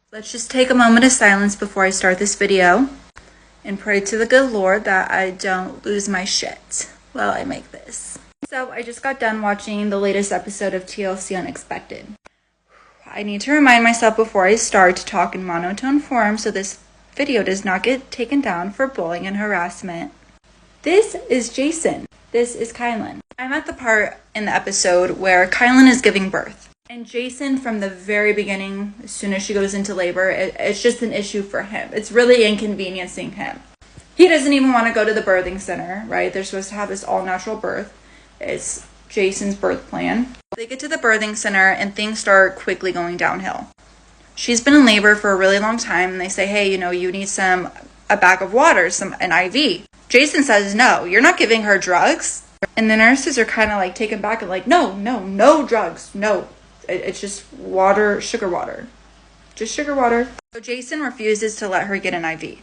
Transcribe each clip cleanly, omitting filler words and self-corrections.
Let's just take a moment of silence before I start this video and pray to the good Lord that I don't lose my shit while I make this. So I just got done watching the latest episode of TLC Unexpected. I need to remind myself before I start to talk in monotone form so this video does not get taken down for bullying and harassment. This is Jason. This is Kylan. I'm at the part in the episode where Kylan is giving birth. And Jason, from the very beginning, as soon as she goes into labor, it's just an issue for him. It's really inconveniencing him. He doesn't even want to go to the birthing center, right? They're supposed to have this all-natural birth. It's Jason's birth plan. They get to the birthing center and things start quickly going downhill. She's been in labor for a really long time and they say, hey, you need a bag of water, an IV. Jason says, no, you're not giving her drugs. And the nurses are kind of like taken back and like, no drugs, no. It's just water, sugar water. Just sugar water. So Jason refuses to let her get an IV.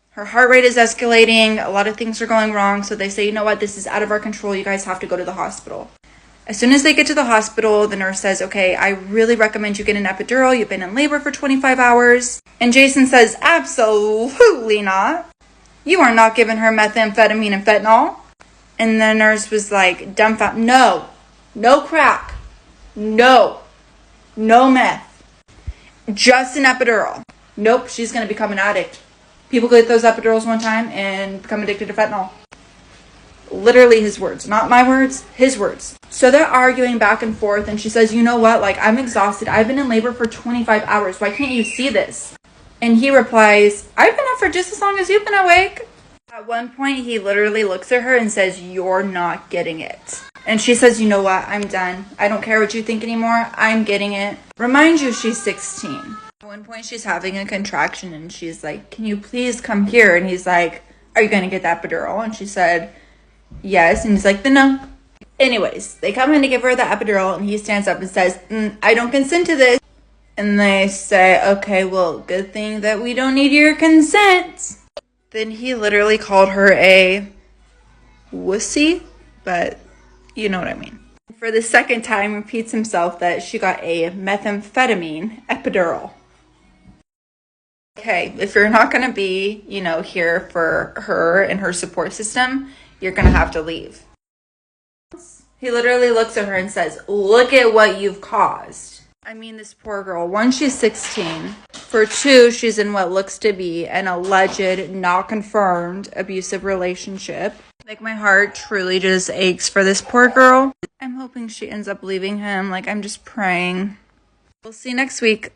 Her heart rate is escalating. A lot of things are going wrong. So they say, you know what? This is out of our control. You guys have to go to the hospital. As soon as they get to the hospital, the nurse says, okay, I really recommend you get an epidural. You've been in labor for 25 hours. And Jason says, absolutely not. You are not giving her methamphetamine and fentanyl. And the nurse was like, dumbfounded. No crack. No meth. Just an epidural. Nope, she's going to become an addict. People get those epidurals one time and become addicted to fentanyl. Literally his words. Not my words, his words. So they're arguing back and forth and she says, you know what? Like, I'm exhausted. I've been in labor for 25 hours. Why can't you see this? And he replies, I've been up for just as long as you've been awake. At one point, he literally looks at her and says, you're not getting it. And she says, you know what? I'm done. I don't care what you think anymore. I'm getting it. Remind you, she's 16. At one point, she's having a contraction and she's like, can you please come here? And he's like, are you going to get that epidural? And she said, yes. And he's like, then no. Anyways, they come in to give her the epidural and he stands up and says, I don't consent to this. And they say, okay, well, good thing that we don't need your consent. Then he literally called her a wussy, but you know what I mean. For the second time, repeats himself that she got a methamphetamine epidural. Okay, if you're not going to be, here for her and her support system, you're going to have to leave. He literally looks at her and says, look at what you've caused. I mean, this poor girl. 1, she's 16. For 2, she's in what looks to be an alleged, not confirmed, abusive relationship. Like, my heart truly just aches for this poor girl. I'm hoping she ends up leaving him. Like, I'm just praying. We'll see you next week.